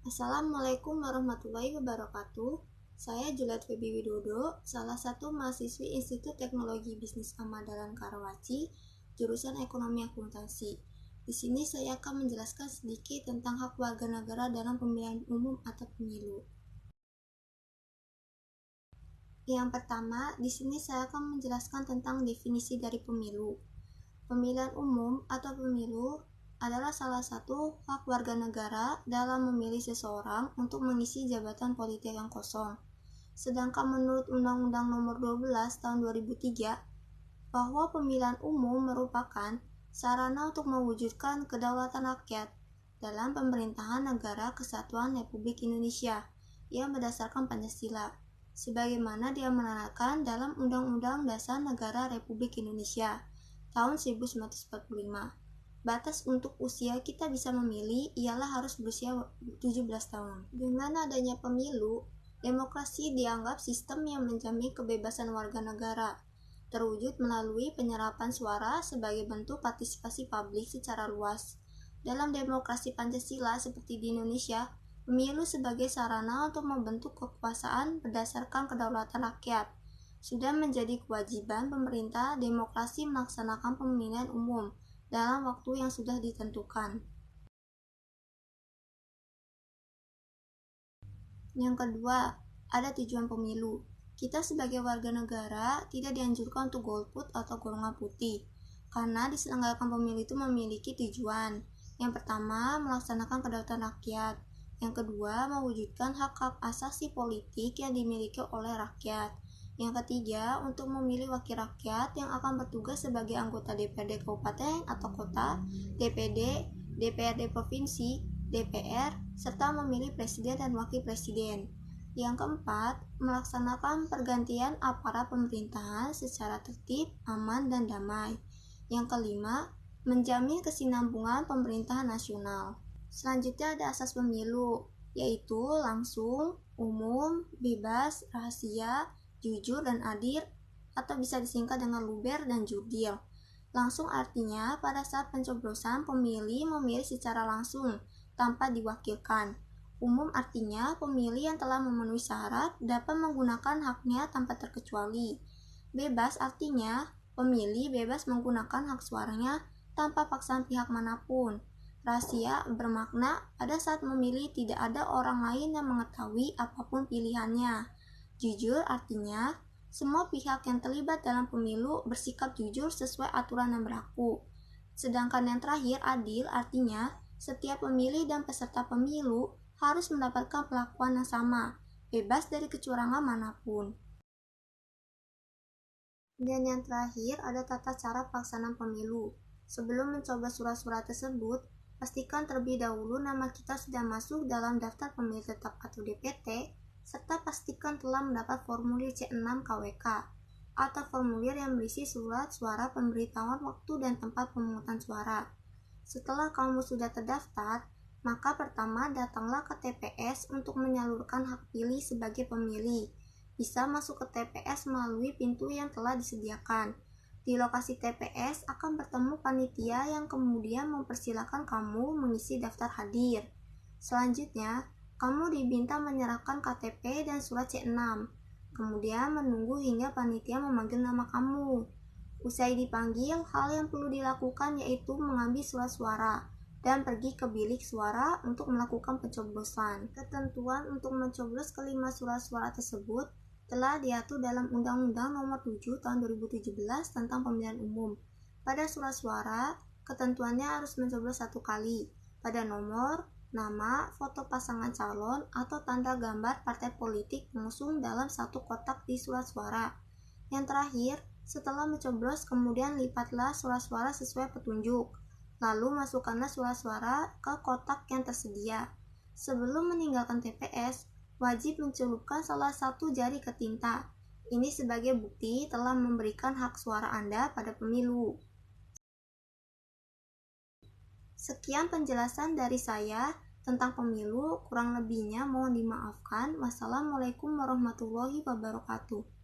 Assalamualaikum warahmatullahi wabarakatuh. Saya Juliet Febi Widodo, salah satu mahasiswi Institut Teknologi Bisnis Amadalan Karawaci, jurusan Ekonomi Akuntansi. Di sini saya akan menjelaskan sedikit tentang hak warga negara dalam pemilihan umum atau pemilu. Yang pertama, di sini saya akan menjelaskan tentang definisi dari pemilu. Pemilihan umum atau pemilu adalah salah satu hak warga negara dalam memilih seseorang untuk mengisi jabatan politik yang kosong. Sedangkan menurut Undang-Undang Nomor 12 Tahun 2003, bahwa pemilihan umum merupakan sarana untuk mewujudkan kedaulatan rakyat dalam pemerintahan negara kesatuan Republik Indonesia yang berdasarkan Pancasila, sebagaimana diamanatkan dalam Undang-Undang Dasar Negara Republik Indonesia tahun 1945. Batas untuk usia kita bisa memilih ialah harus berusia 17 tahun. Dengan adanya pemilu, demokrasi dianggap sistem yang menjamin kebebasan warga negara, terwujud melalui penyerapan suara sebagai bentuk partisipasi publik secara luas. Dalam demokrasi Pancasila seperti di Indonesia, pemilu sebagai sarana untuk membentuk kekuasaan berdasarkan kedaulatan rakyat. Sudah menjadi kewajiban pemerintah demokrasi melaksanakan pemilihan umum dalam waktu yang sudah ditentukan. Yang kedua, ada tujuan pemilu. Kita sebagai warga negara tidak dianjurkan untuk golput atau golongan putih, karena diselenggarakan pemilu itu memiliki tujuan. Yang pertama, melaksanakan kedaulatan rakyat. Yang kedua, mewujudkan hak-hak asasi politik yang dimiliki oleh rakyat. Yang ketiga, untuk memilih wakil rakyat yang akan bertugas sebagai anggota DPRD Kabupaten atau Kota, DPD, DPRD Provinsi, DPR, serta memilih presiden dan wakil presiden. Yang keempat, melaksanakan pergantian aparat pemerintahan secara tertib, aman, dan damai. Yang kelima, menjamin kesinambungan pemerintahan nasional. Selanjutnya ada asas pemilu, yaitu langsung, umum, bebas, rahasia, jujur dan adil, atau bisa disingkat dengan luber dan jurdil. Langsung artinya pada saat pencoblosan pemilih memilih secara langsung tanpa diwakilkan. Umum artinya pemilih yang telah memenuhi syarat dapat menggunakan haknya tanpa terkecuali. Bebas artinya pemilih bebas menggunakan hak suaranya tanpa paksaan pihak manapun. Rahasia bermakna pada saat memilih tidak ada orang lain yang mengetahui apapun pilihannya. Jujur artinya semua pihak yang terlibat dalam pemilu bersikap jujur sesuai aturan yang berlaku. Sedangkan yang terakhir, adil artinya setiap pemilih dan peserta pemilu harus mendapatkan perlakuan yang sama, bebas dari kecurangan manapun. Dan yang terakhir ada tata cara pelaksanaan pemilu. Sebelum mencoba surat-surat tersebut, pastikan terlebih dahulu nama kita sudah masuk dalam daftar pemilih tetap atau DPT, serta pastikan telah mendapat formulir C6 KWK atau formulir yang berisi surat suara pemberitahuan waktu dan tempat pemungutan suara. Setelah kamu sudah terdaftar, maka pertama datanglah ke TPS untuk menyalurkan hak pilih sebagai pemilih. Bisa masuk ke TPS melalui pintu yang telah disediakan. Di lokasi TPS akan bertemu panitia yang kemudian mempersilahkan kamu mengisi daftar hadir. Selanjutnya, kamu diminta menyerahkan KTP dan surat C6, kemudian menunggu hingga panitia memanggil nama kamu. Usai dipanggil, hal yang perlu dilakukan yaitu mengambil surat suara dan pergi ke bilik suara untuk melakukan pencoblosan. Ketentuan untuk mencoblos kelima surat suara tersebut telah diatur dalam Undang-Undang Nomor 7 Tahun 2017 tentang Pemilihan Umum. Pada surat suara, ketentuannya harus mencoblos 1 kali pada nomor, nama, foto pasangan calon, atau tanda gambar partai politik pengusung dalam satu kotak di surat suara. Yang terakhir, setelah mencoblos kemudian lipatlah surat suara sesuai petunjuk, lalu masukkanlah surat suara ke kotak yang tersedia. Sebelum meninggalkan TPS, wajib mencelupkan salah satu jari ke tinta. Ini sebagai bukti telah memberikan hak suara Anda pada pemilu. Sekian penjelasan dari saya tentang pemilu, kurang lebihnya mohon dimaafkan. Wassalamualaikum warahmatullahi wabarakatuh.